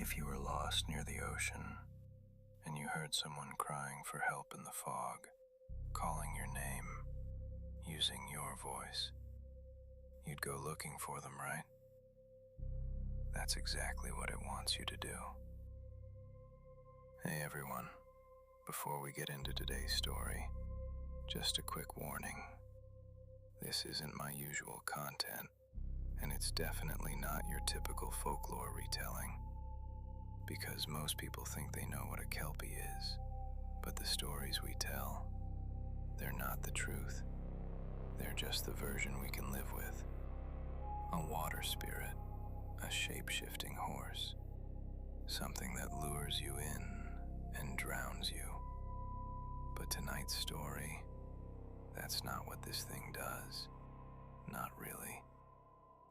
if you were lost near the ocean and you heard someone crying for help in the fog, calling your name, using your voice, you'd go looking for them, right? That's exactly what it wants you to do. Hey everyone, before we get into today's story, just a quick warning. This isn't my usual content, and it's definitely not your typical folklore retelling, because most people think they know what a Kelpie is, but the stories we tell, they're not the truth. They're just the version we can live with. A water spirit, a shape-shifting horse, something that lures you in and drowns you. But tonight's story, that's not what this thing does. Not really.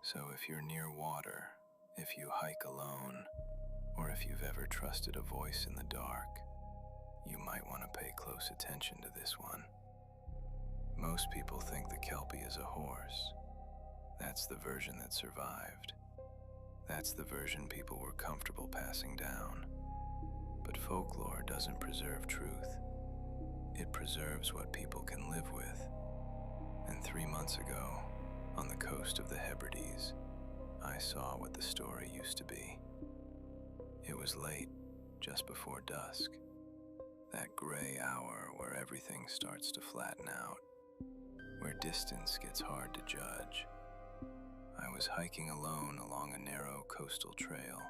So if you're near water, if you hike alone, or if you've ever trusted a voice in the dark, you might want to pay close attention to this one. Most people think the Kelpie is a horse. That's the version that survived. That's the version people were comfortable passing down. But folklore doesn't preserve truth. It preserves what people can live with. And 3 months ago, on the coast of the Hebrides, I saw what the story used to be. It was late, just before dusk, that gray hour where everything starts to flatten out, where distance gets hard to judge. I was hiking alone along a narrow coastal trail,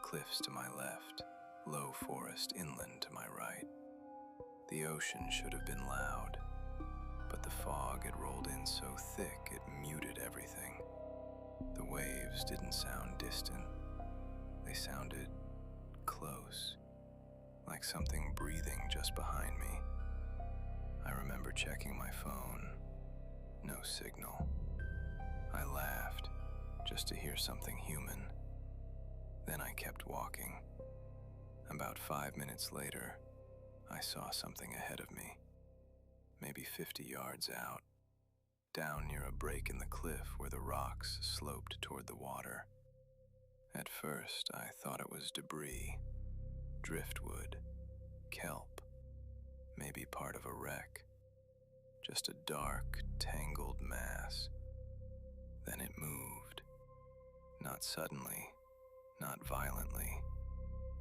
cliffs to my left, low forest inland to my right. The ocean should have been loud, but the fog had rolled in so thick it muted everything. The waves didn't sound distant. They sounded close, like something breathing just behind me. I remember checking my phone. No signal. I laughed, just to hear something human. Then I kept walking. About 5 minutes later, I saw something ahead of me, maybe 50 yards out, down near a break in the cliff where the rocks sloped toward the water. At first, I thought it was debris, driftwood, kelp, maybe part of a wreck, just a dark, tangled mass. Then it moved, not suddenly, not violently,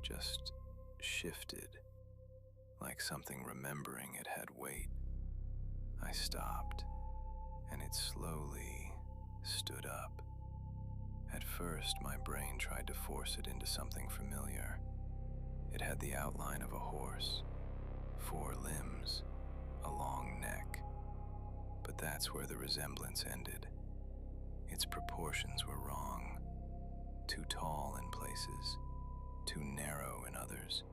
just shifted, like something remembering it had weight. I stopped, and it slowly stood up. At first, my brain tried to force it into something familiar. It had the outline of a horse, 4 limbs, a long neck. But that's where the resemblance ended. Its proportions were wrong. Too tall in places, too narrow in others.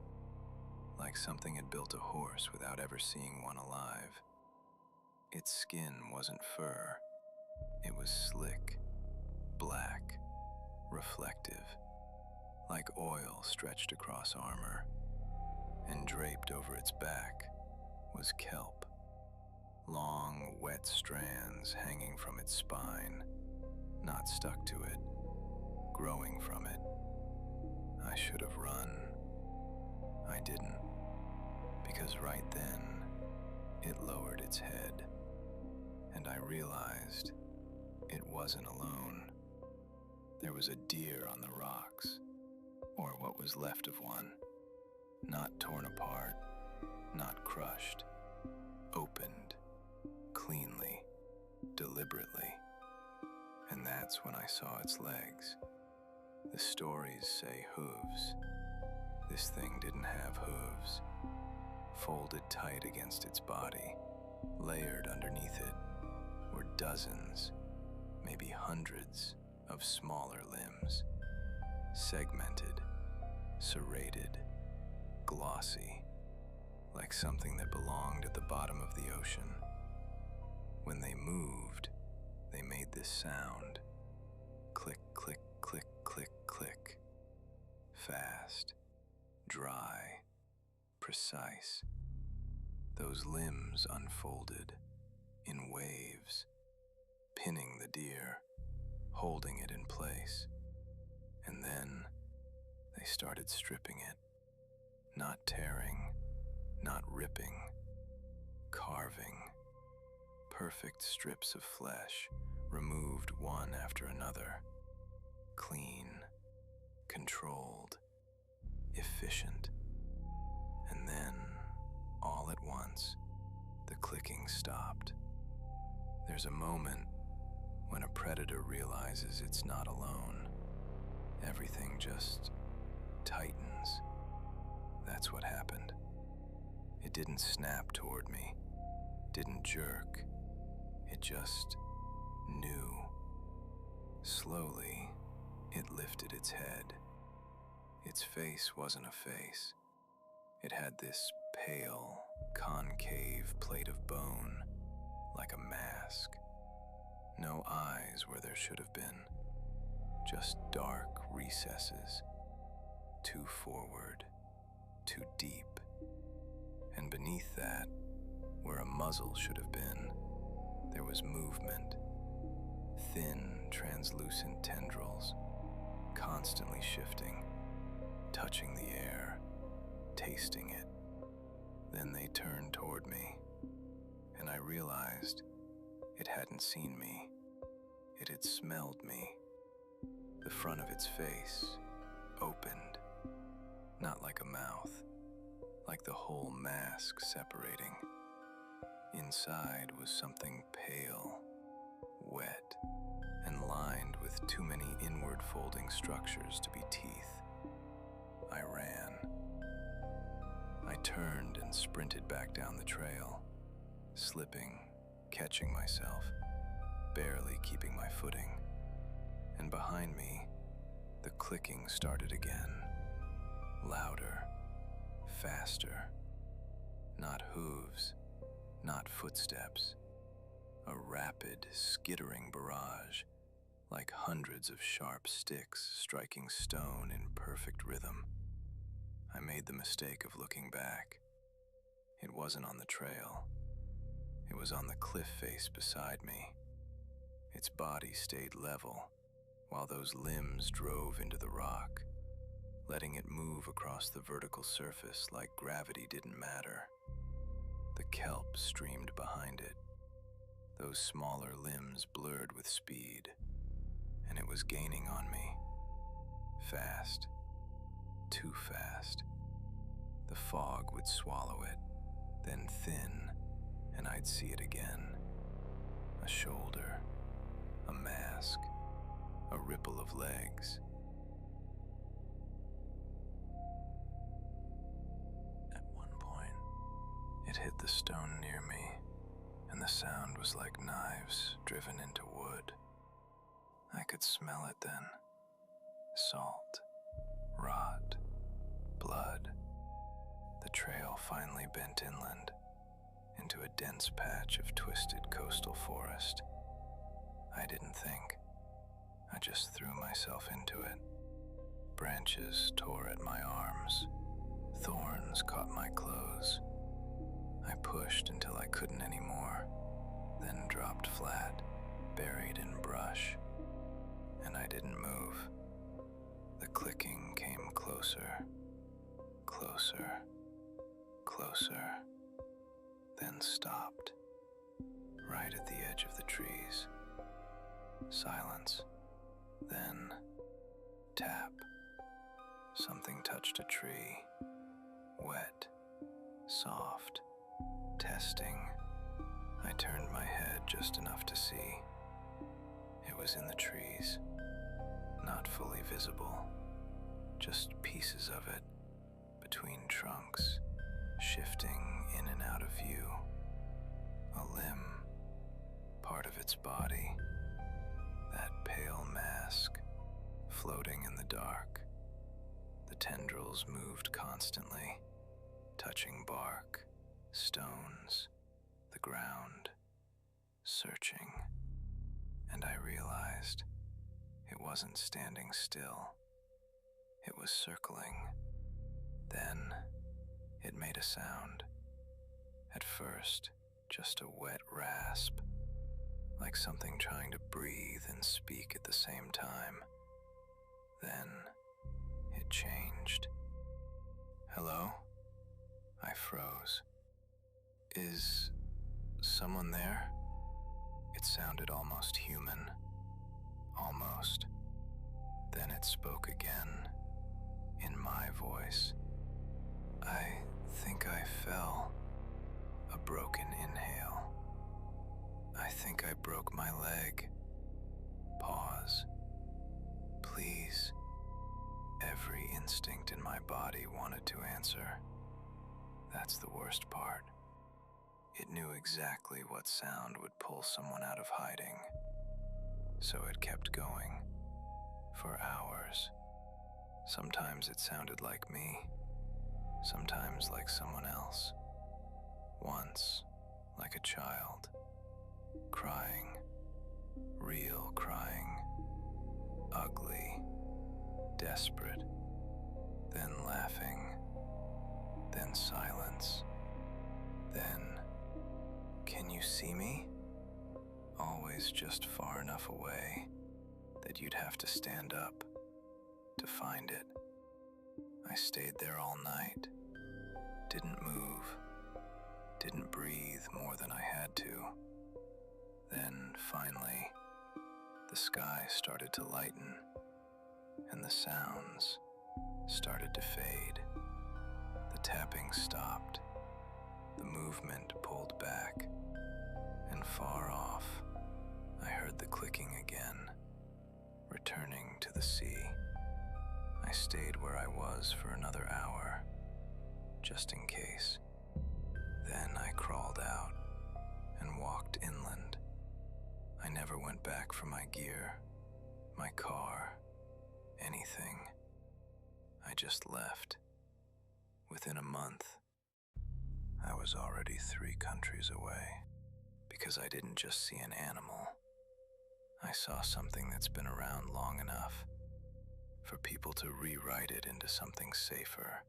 Like something had built a horse without ever seeing one alive. Its skin wasn't fur. It was slick, black, reflective, like oil stretched across armor. And draped over its back was kelp. Long, wet strands hanging from its spine, not stuck to it, growing from it. I should have run. I didn't, because right then, it lowered its head, and I realized it wasn't alone. There was a deer on the rocks, or what was left of one, not torn apart, not crushed, opened, cleanly, deliberately. And that's when I saw its legs. The stories say hooves. This thing didn't have hooves. Folded tight against its body, layered underneath it, were dozens, maybe hundreds of smaller limbs, segmented, serrated, glossy, like something that belonged at the bottom of the ocean. When they moved, they made this sound. Click, click, click, click, click. Fast, dry, precise. Those limbs unfolded in waves, pinning the deer, holding it in place. And then They started stripping it, not tearing, not ripping, carving. Perfect strips of flesh, removed one after another. Clean, controlled, efficient. And then, all at once, the clicking stopped. There's a moment when a predator realizes it's not alone. Everything just tightens. That's what happened. It didn't snap toward me, didn't jerk. It just knew. Slowly, it lifted its head. Its face wasn't a face. It had this pale, concave plate of bone, like a mask. No eyes where there should have been, just dark recesses, too forward, too deep. And beneath that, where a muzzle should have been, there was movement. Thin, translucent tendrils, constantly shifting, touching the air, tasting it. Then they turned toward me, and I realized it hadn't seen me. It had smelled me. The front of its face opened, not like a mouth, like the whole mask separating. Inside was something pale, wet, and lined with too many inward-folding structures to be teeth. I ran. I turned and sprinted back down the trail, slipping, catching myself, barely keeping my footing. And behind me, the clicking started again, louder, faster. Not hooves, not footsteps. A rapid, skittering barrage, like hundreds of sharp sticks striking stone in perfect rhythm. I made the mistake of looking back. It wasn't on the trail. It was on the cliff face beside me. Its body stayed level, while those limbs drove into the rock, letting it move across the vertical surface like gravity didn't matter. The kelp streamed behind it, those smaller limbs blurred with speed, and it was gaining on me. Fast, too fast. The fog would swallow it, then thin, and I'd see it again. A shoulder, a mask, a ripple of legs. At one point, it hit the stone near me, and the sound was like knives driven into wood. I could smell it then. Salt, rot, blood. The trail finally bent inland, into a dense patch of twisted coastal forest. I didn't think. I just threw myself into it. Branches tore at my arms. Thorns caught my clothes. I pushed until I couldn't anymore, then dropped flat, buried in brush. And I didn't move. The clicking came closer, closer, closer, then stopped, right at the edge of the trees. Silence. Then, tap. Something touched a tree. Wet, soft, testing. I turned my head just enough to see. It was in the trees, not fully visible, just pieces of it between trunks, shifting in and out of view. A limb, part of its body, that pale mask, floating in the dark. The tendrils moved constantly, touching bark, stones, the ground, searching. And I realized it wasn't standing still. It was circling. Then it made a sound. At first, just a wet rasp, like something trying to breathe and speak at the same time. Then it changed. Is someone there? It sounded almost human. Almost. Then it spoke again, in my voice. I think I fell. A broken inhale. I think I broke my leg. Pause. Please. Every instinct in my body wanted to answer. That's the worst part. It knew exactly what sound would pull someone out of hiding. So it kept going. For hours. Sometimes it sounded like me. Sometimes like someone else. Once, like a child. Crying. Real crying. Ugly. Desperate. Then laughing. Then silence. Then, can you see me? Always just far enough away that you'd have to stand up to find it. I stayed there all night. Didn't move. Didn't breathe more than I had to. Then, finally, the sky started to lighten, and the sounds started to fade. The tapping stopped. The movement pulled back, and far off, I heard the clicking again, returning to the sea. I stayed where I was for another hour, just in case. Then I crawled out and walked inland. I never went back for my gear, my car, anything. I just left. Within a month, I was already 3 countries away, because I didn't just see an animal. I saw something that's been around long enough for people to rewrite it into something safer,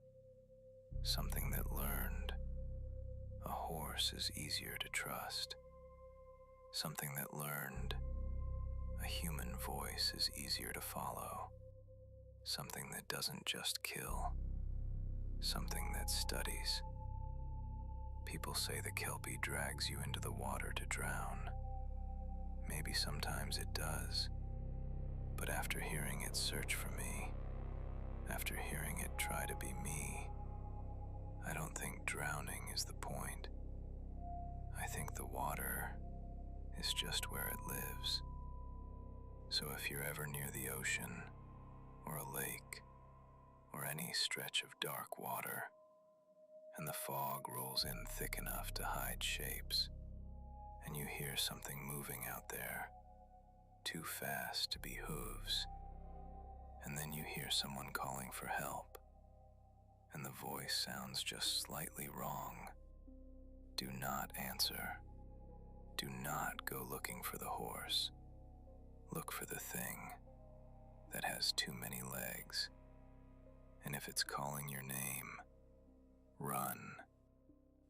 something that learned a horse is easier to trust, something that learned a human voice is easier to follow, something that doesn't just kill, something that studies. People say the Kelpie drags you into the water to drown. Maybe sometimes it does. But after hearing it search for me, after hearing it try to be me, I don't think drowning is the point. I think the water is just where it lives. So if you're ever near the ocean, or a lake, or any stretch of dark water, and the fog rolls in thick enough to hide shapes, and you hear something moving out there, too fast to be hooves, and then you hear someone calling for help, and the voice sounds just slightly wrong, do not answer. Do not go looking for the horse. Look for the thing that has too many legs, and if it's calling your name, run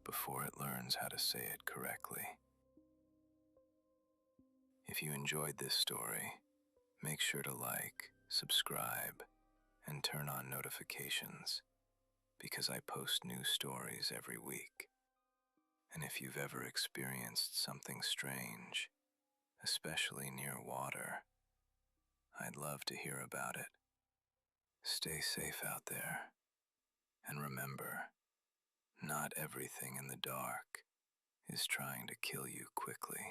before it learns how to say it correctly. If you enjoyed this story, make sure to like, subscribe, and turn on notifications, because I post new stories every week. And if you've ever experienced something strange, especially near water, I'd love to hear about it. Stay safe out there, and remember, not everything in the dark is trying to kill you quickly.